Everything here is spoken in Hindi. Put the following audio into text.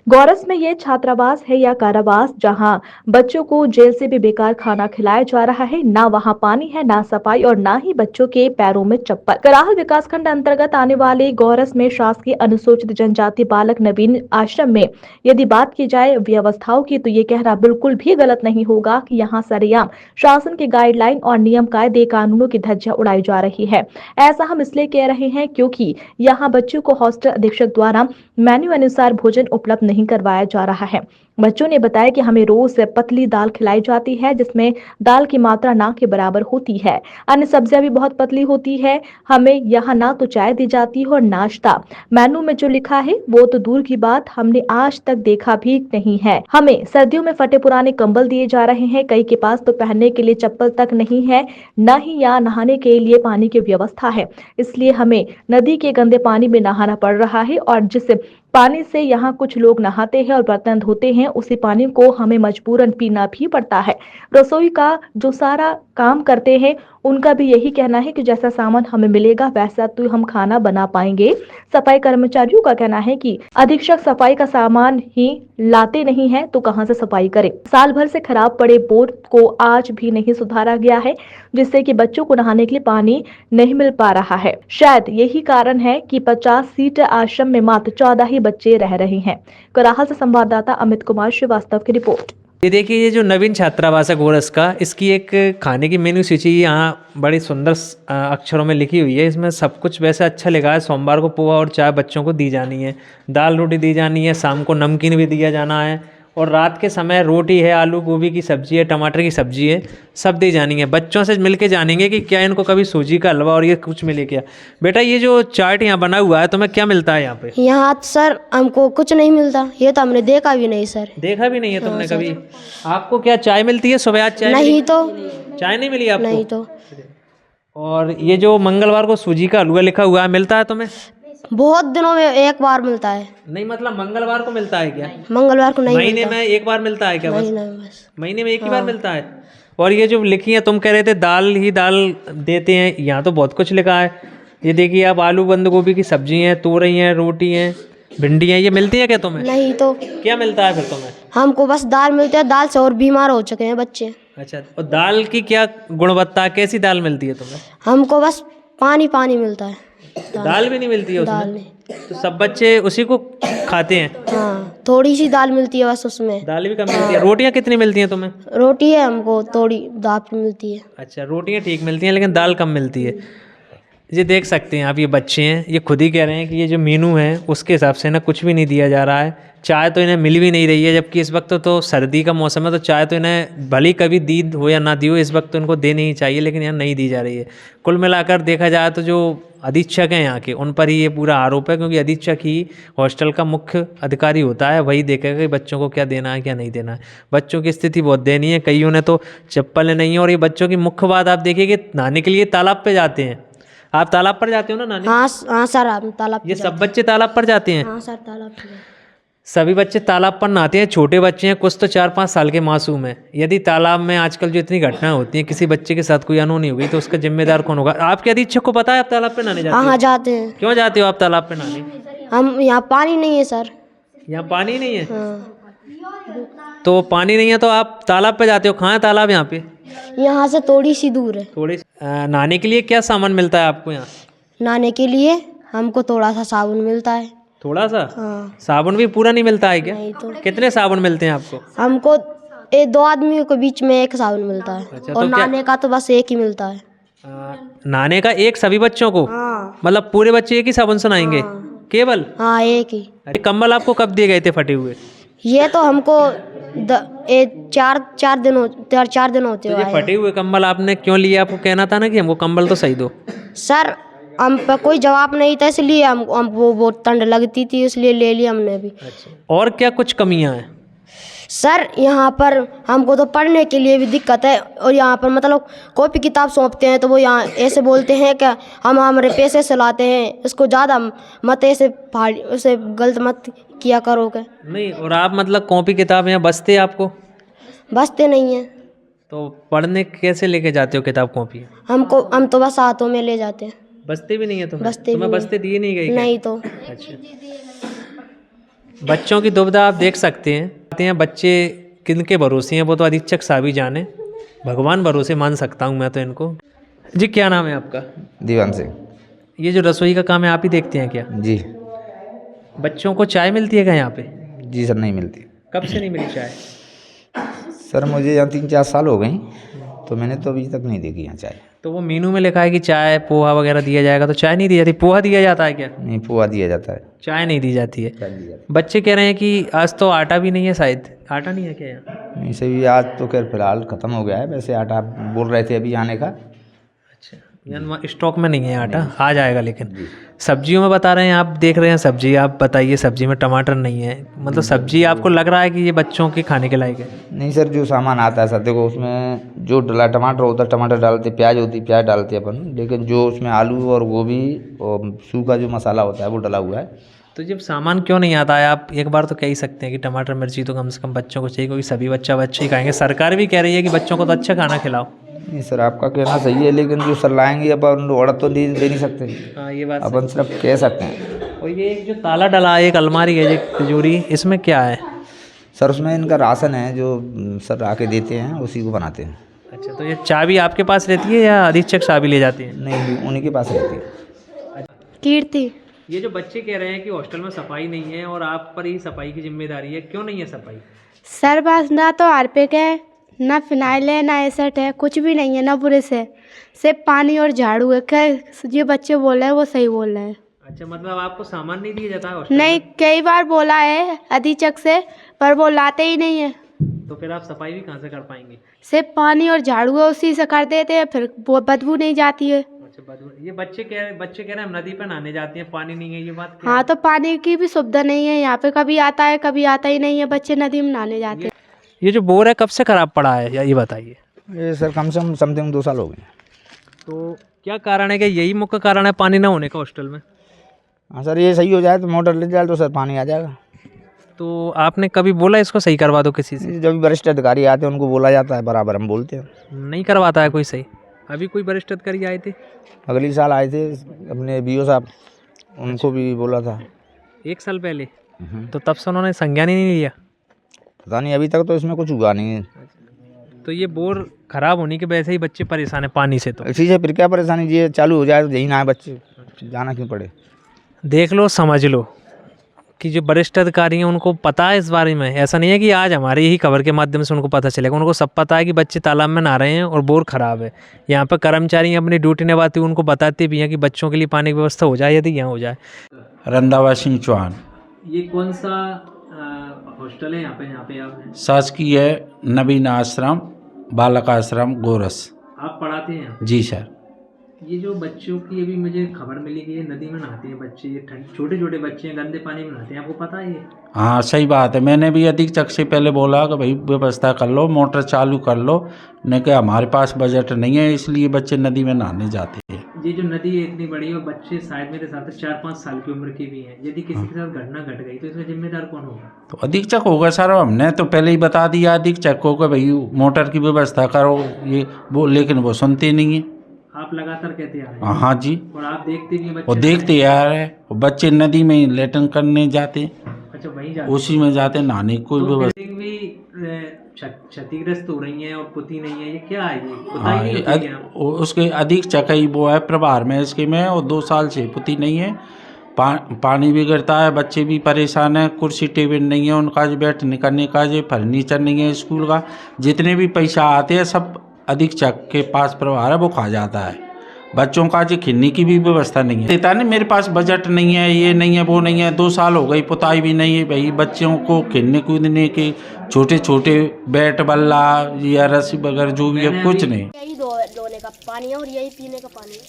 गौरस में ये छात्रावास है या कारावास जहां बच्चों को जेल से भी बेकार खाना खिलाया जा रहा है। ना वहां पानी है, ना सफाई और ना ही बच्चों के पैरों में चप्पल। कराहल विकासखंड अंतर्गत आने वाले गौरस में शासकीय अनुसूचित जनजाति बालक नवीन आश्रम में यदि बात की जाए व्यवस्थाओं की, तो ये कहना बिल्कुल भी गलत नहीं होगा कि यहाँ सरेआम शासन के गाइडलाइन और नियम कायदे कानूनों की धज्जियां उड़ाई जा रही है। ऐसा हम इसलिए कह रहे हैं क्योंकि यहाँ बच्चों को हॉस्टल अधीक्षक द्वारा मेन्यू अनुसार भोजन उपलब्ध नहीं करवाया जा रहा है। बच्चों ने बताया कि हमें रोज पतली दाल खिलाई जाती है, जिसमें दाल की मात्रा ना के बराबर होती है। अन्य सब्जियां भी बहुत पतली होती है। हमें यहाँ ना तो चाय दी जाती है और नाश्ता मेनू में जो लिखा है वो तो दूर की बात, हमने आज तक देखा भी नहीं है। हमें सर्दियों में फटे पुराने कंबल दिए जा रहे हैं। कई के पास तो पहनने के लिए चप्पल तक नहीं है, न ही यहाँ नहाने के लिए पानी की व्यवस्था है। इसलिए हमें नदी के गंदे पानी में नहाना पड़ रहा है और जिस पानी से यहाँ कुछ लोग नहाते हैं और बर्तन धोते हैं, उसी पानी को हमें मजबूरन पीना भी पड़ता है। रसोई का जो सारा काम करते हैं उनका भी यही कहना है कि जैसा सामान हमें मिलेगा वैसा तो हम खाना बना पाएंगे। सफाई कर्मचारियों का कहना है कि अधीक्षक सफाई का सामान ही लाते नहीं है तो कहां से सफाई करें। साल भर से खराब पड़े बोर को आज भी नहीं सुधारा गया है, जिससे कि बच्चों को नहाने के लिए पानी नहीं मिल पा रहा है। शायद यही कारण है कि 50 सीट आश्रम में मात्र 14 ही बच्चे रह रहे हैं। कराहल से संवाददाता अमित कुमार श्रीवास्तव की रिपोर्ट। ये देखिए, ये जो नवीन छात्रावास है गोरस का, इसकी एक खाने की मेन्यू सूची यहाँ बड़ी सुंदर अक्षरों में लिखी हुई है। इसमें सब कुछ वैसे अच्छा लिखा है। सोमवार को पोहा और चाय बच्चों को दी जानी है, दाल रोटी दी जानी है, शाम को नमकीन भी दिया जाना है और रात के समय रोटी है, आलू गोभी की सब्जी है, टमाटर की सब्जी है, सब दी जानी है। बच्चों से मिल के जानेंगे कि क्या इनको कभी सूजी का हलवा और ये कुछ मिले क्या। बेटा, ये जो चार्ट यहाँ बना हुआ है तुम्हें क्या मिलता है यहाँ पे? यहाँ सर हमको कुछ नहीं मिलता, ये तो हमने देखा भी नहीं सर। देखा भी नहीं है तुमने कभी? आपको क्या चाय मिलती है सुबह? आज चाय नहीं मिली? तो चाय नहीं मिली आपको? नहीं तो और ये जो मंगलवार को सूजी का हलवा लिखा हुआ है, मिलता है तुम्हें? बहुत दिनों में एक बार मिलता है। नहीं, मतलब मंगलवार को मिलता है क्या? मंगलवार को नहीं महीने मिलता। में एक बार मिलता है क्या? बस नहीं नहीं बस। महीने में एक ही बार मिलता है। और ये जो लिखी है, तुम कह रहे थे दाल ही दाल देते हैं, यहाँ तो बहुत कुछ लिखा है। ये देखिए आप, आलू बंद गोभी की सब्जी है, तोरई है, रोटी है, भिंडी है, ये मिलती है क्या तुम्हें? नहीं तो क्या मिलता है फिर तुम्हें? हमको बस दाल मिलती है, दाल से और बीमार हो चुके हैं बच्चे। अच्छा, और दाल की क्या गुणवत्ता, कैसी दाल मिलती है तुम्हें? हमको बस पानी पानी मिलता है। दाल भी नहीं मिलती है दाल उसमें? नहीं। तो सब बच्चे उसी को खाते हैं? हाँ, थोड़ी सी दाल मिलती है बस उसमें। दाल भी कम मिलती है। रोटियां कितनी मिलती हैं तुम्हें? रोटी है हमको थोड़ी दाल मिलती है। अच्छा, रोटियां ठीक मिलती हैं लेकिन दाल कम मिलती है। ये देख सकते हैं आप, ये बच्चे हैं, ये खुद ही कह रहे हैं कि ये जो मेनू है उसके हिसाब से ना कुछ भी नहीं दिया जा रहा है। चाय तो इन्हें मिल भी नहीं रही है, जबकि इस वक्त तो सर्दी का मौसम है, तो चाय तो इन्हें भले कभी दी हो या ना दी हो, इस वक्त तो इनको देनी ही चाहिए, लेकिन यहाँ नहीं दी जा रही है। कुल मिलाकर देखा जाए तो जो अधीक्षक हैं यहाँ के, उन पर ही ये पूरा आरोप है, क्योंकि अधीक्षक ही हॉस्टल का मुख्य अधिकारी होता है। वही देखेगा कि बच्चों को क्या देना है क्या नहीं देना है। बच्चों की स्थिति बहुत दयनीय है, कईयों ने तो चप्पलें नहीं है। और ये बच्चों की मुख्य बात आप देखिए कि नहाने के लिए तालाब पे जाते हैं। आप तालाब पर जाते हो ना नहाने? हाँ हाँ सर, हम तालाब पे ये सब जाते बच्चे तालाब पर जाते हैं? हैं। हाँ सर, तालाब पे जाते हैं। सभी बच्चे तालाब पर नहाते हैं। छोटे बच्चे हैं, कुछ तो 4-5 साल के मासूम हैं। यदि तालाब में आजकल जो इतनी घटनाएं होती हैं, किसी बच्चे के साथ कोई अनहोनी हो गई तो उसका जिम्मेदार कौन होगा? आपके अधीक्षक को पता है आप तालाब पे नहाने जाते हाँ हो? हाँ जाते हैं। क्यों जाते हो आप तालाब पे नहाने? हम यहाँ पानी नहीं है सर। यहाँ पानी नहीं है? हाँ, तो पानी नहीं है तो आप तालाब पे जाते हो। कहाँ है तालाब यहाँ पे? यहाँ से थोड़ी सी दूर है। थोड़ी नहाने के लिए क्या सामान मिलता है आपको यहाँ? नहाने के लिए हमको थोड़ा सा साबुन मिलता है। थोड़ा सा? हाँ। साबुन भी पूरा नहीं मिलता है क्या? नहीं तो। कितने साबुन मिलते हैं आपको? हमको दो आदमियों के बीच में एक साबुन मिलता है। अच्छा, और तो क्या- नहाने का तो बस एक ही मिलता है। नहाने का एक सभी बच्चों को? हाँ मतलब पूरे बच्चे एक ही साबुन से नहाएंगे केवल? हाँ, एक ही। अरे, कंबल आपको कब दिए गए थे फटे हुए? ये तो हमको चार दिन होते तो हुए ये आए। फटे हुए कंबल आपने क्यों लिए? आपको कहना था ना कि हमको कंबल तो सही दो। सर, हम पे कोई जवाब नहीं था, इसलिए हम वो बहुत ठंड लगती थी, इसलिए ले लिया हमने भी। और क्या कुछ कमियां हैं? सर, यहाँ पर हमको तो पढ़ने के लिए भी दिक्कत है। और यहाँ पर मतलब कॉपी किताब सौंपते हैं तो वो यहाँ ऐसे बोलते हैं कि हम हमारे पैसे से लाते हैं, इसको ज़्यादा मत ऐसे उसे गलत मत किया करोगे। नहीं, और आप मतलब कॉपी किताब यहाँ बचते आपको? बचते नहीं हैं। तो पढ़ने कैसे लेके जाते हो किताब कॉपी? हम तो बस हाथों में ले जाते हैं। बचते भी नहीं है तुम्हें? बचते भी तुम्हें नहीं। बचते दिए नहीं गए क्या? नहीं तो। अच्छा, बच्चों की दुविधा आप देख सकते हैं बच्चे किनके भरोसे हैं वो तो अधीक्षक साहब ही जाने, भगवान भरोसे मान सकता हूँ मैं तो इनको। जी क्या नाम है आपका? दीवान सिंह। ये जो रसोई का काम है आप ही देखते हैं क्या? जी। बच्चों को चाय मिलती है क्या यहाँ पे? जी सर, नहीं मिलती। कब से नहीं मिली चाय? सर मुझे यहाँ 3-4 साल हो गई, तो मैंने तो अभी तक नहीं देखी यहाँ चाय। तो वो मेनू में लिखा है कि चाय पोहा वगैरह दिया जाएगा, तो चाय नहीं दी जाती? पोहा दिया जाता है क्या? नहीं, पोहा दिया जाता है। चाय नहीं दी जाती है। चाय दी जाती बच्चे कह रहे हैं कि आज तो आटा भी नहीं है, शायद आटा नहीं है क्या यहाँ? है। नहीं सर, ये आज तो खैर फिलहाल ख़त्म हो गया है, वैसे आटा बोल रहे थे अभी आने का। अच्छा, यानी स्टॉक में नहीं है आटा, आ जाएगा। लेकिन सब्जियों में बता रहे हैं, आप देख रहे हैं सब्जी, आप बताइए सब्जी में टमाटर नहीं है, मतलब सब्जी आपको लग रहा है कि ये बच्चों के खाने के लायक है? नहीं सर, जो सामान आता है सर देखो, उसमें जो डला टमाटर होता है टमाटर डालते, प्याज होती है प्याज डालते अपन, लेकिन जो उसमें आलू और गोभी और सूखा जो मसाला होता है वो डला हुआ है। तो जब सामान क्यों नहीं आता है, आप एक बार तो कह ही सकते हैं कि टमाटर मिर्ची तो कम से कम बच्चों को चाहिए, क्योंकि सभी बच्चे ही खाएंगे। सरकार भी कह रही है कि बच्चों को तो अच्छा खाना खिलाओ। नहीं सर, आपका कहना सही है, लेकिन जो सर लाएंगे अपन ऑर्डर तो दे नहीं सकते, हाँ ये बात अपन सिर्फ कह सकते हैं। और ये एक जो ताला डला है, एक अलमारी है, एक तिजोरी, इसमें क्या है? सर उसमें इनका राशन है जो सर आके देते हैं, उसी को बनाते हैं। अच्छा, तो ये चाबी आपके पास रहती है या अधीक्षक साहब ही ले जाती है? नहीं, उन्हीं के पास रहती है। कीर्ति। ये जो बच्चे कह रहे हैं कि हॉस्टल में सफाई नहीं है और आप पर ही सफाई की जिम्मेदारी है, क्यों नहीं है सफाई? सर बस ना तो हार्पिक है, ना फिनाइल है, ना एसेट है, कुछ भी नहीं है, ना ब्रश है, सिर्फ पानी और झाड़ू है। क्या ये बच्चे बोल रहे हैं वो सही बोल रहे हैं? अच्छा, मतलब आपको सामान नहीं दिया जाता है हॉस्टल नहीं, में? कई बार बोला है अधीक्षक से, पर वो लाते ही नहीं है। तो फिर आप सफाई भी कहाँ से कर पाएंगे? सिर्फ पानी और झाड़ू है, उसी से कर देते हैं, फिर वो बदबू नहीं जाती है। अच्छा, ये बच्चे कह रहे हैं हम नदी पर नहाने जाते हैं, पानी नहीं है, ये बात क्या हाँ, है? तो पानी की भी सुविधा नहीं है यहाँ पे, कभी आता है कभी आता ही नहीं है, बच्चे नदी में नहाने जाते हैं। ये जो बोर है कब से खराब पड़ा है, या ये बताइए? ये सर कम से कम समथिंग 2 साल हो गए। तो क्या कारण है कि यही मुख्य कारण है पानी ना होने का हॉस्टल में? हाँ सर, ये सही हो जाए तो मोटर ले जाए तो सर पानी आ जाएगा। तो आपने कभी बोला इसको सही करवा दो किसी से? जब वरिष्ठ अधिकारी आते हैं उनको बोला जाता है, बराबर हम बोलते हैं। नहीं करवाता है कोई सही? अभी कोई वरिष्ठ अधिकारी आए थे? अगली साल आए थे अपने बीओ साहब, उनको भी बोला था। 1 साल पहले? तो तब से उन्होंने संज्ञान ही नहीं लिया? पता नहीं, अभी तक तो इसमें कुछ हुआ नहीं है। तो ये बोर खराब होने की वजह से ही बच्चे परेशान है पानी से। तो इसी से फिर क्या परेशानी, ये चालू हो जाए तो यही ना आए बच्चे, जाना क्यों पड़े। देख लो, समझ लो कि जो वरिष्ठ अधिकारी हैं उनको पता है इस बारे में। ऐसा नहीं है कि आज हमारी ही खबर के माध्यम से उनको पता चलेगा, उनको सब पता है कि बच्चे तालाब में नहा रहे हैं और बोर खराब है। यहाँ पर कर्मचारी अपनी ड्यूटी निभाते हुए उनको बताते भी हैं कि बच्चों के लिए पानी की व्यवस्था हो जाए, यदि यहाँ हो जाए। रंधावा सिंह चौहान। ये कौन सा हॉस्टल है यहाँ पे आप? शासकीय नवीन आश्रम बालक आश्रम गोरस। आप पढ़ाते हैं? जी सर। ये जो बच्चों की अभी मुझे खबर मिली कि ये नदी में नहाते हैं बच्चे, ये छोटे छोटे बच्चे हैं, गंदे पानी में नहाते हैं, आपको पता है ये? हाँ सही बात है, मैंने भी अधीक्षक से पहले बोला कि भाई व्यवस्था कर लो, मोटर चालू कर लो, नहीं कि हमारे पास बजट नहीं है, इसलिए बच्चे नदी में नहाने जाते हैं। ये जो नदी है इतनी बड़ी है और बच्चे शायद मेरे साथ 4-5 साल की उम्र के भी हैं, यदि किसी के साथ घटना घट गई तो इसका जिम्मेदार कौन होगा? तो अधीक्षक होगा सर। हमने तो पहले ही बता दिया अधीक्षक को कि भाई मोटर की व्यवस्था करो, ये वो, लेकिन वो सुनते नहीं है। आप लगातार कहते आ रहे हैं? हाँ जी। और आप देखते भी हैं बच्चे? वो देखते आ रहे हैं, बच्चे नदी में ही लेटन करने जाते हैं। अच्छा, वहीं जाते उसी में जाते हैं, नहाने की कोई तो व्यवस्था। बिल्डिंग भी क्षतिग्रस्त हो रही है और पुती नहीं है, ये क्या है? ये पुताई हाँ, नहीं होती है? उसके अधीक्षक ही वो है प्रभार में इसके में, और 2 साल से पुती नहीं है। पानी भी गिरता है, बच्चे भी परेशान हैं, कुर्सी टेबल नहीं है उनका, जो बैठने करने का, जो फर्नीचर नहीं है स्कूल का, जितने भी पैसा आते हैं सब अधीक्षक के पास प्रभार है, वो खा जाता है। बच्चों का जो खिलने की भी व्यवस्था नहीं है। देता नहीं, मेरे पास बजट नहीं है, ये नहीं है, वो नहीं है, 2 साल हो गई, पुताई भी नहीं है। भाई बच्चों को खेलने कूदने के छोटे छोटे बैट बल्ला या रस्सी वगैरह जो भी है, कुछ नहीं। यही धोने का पानी है और यही पीने का पानी है।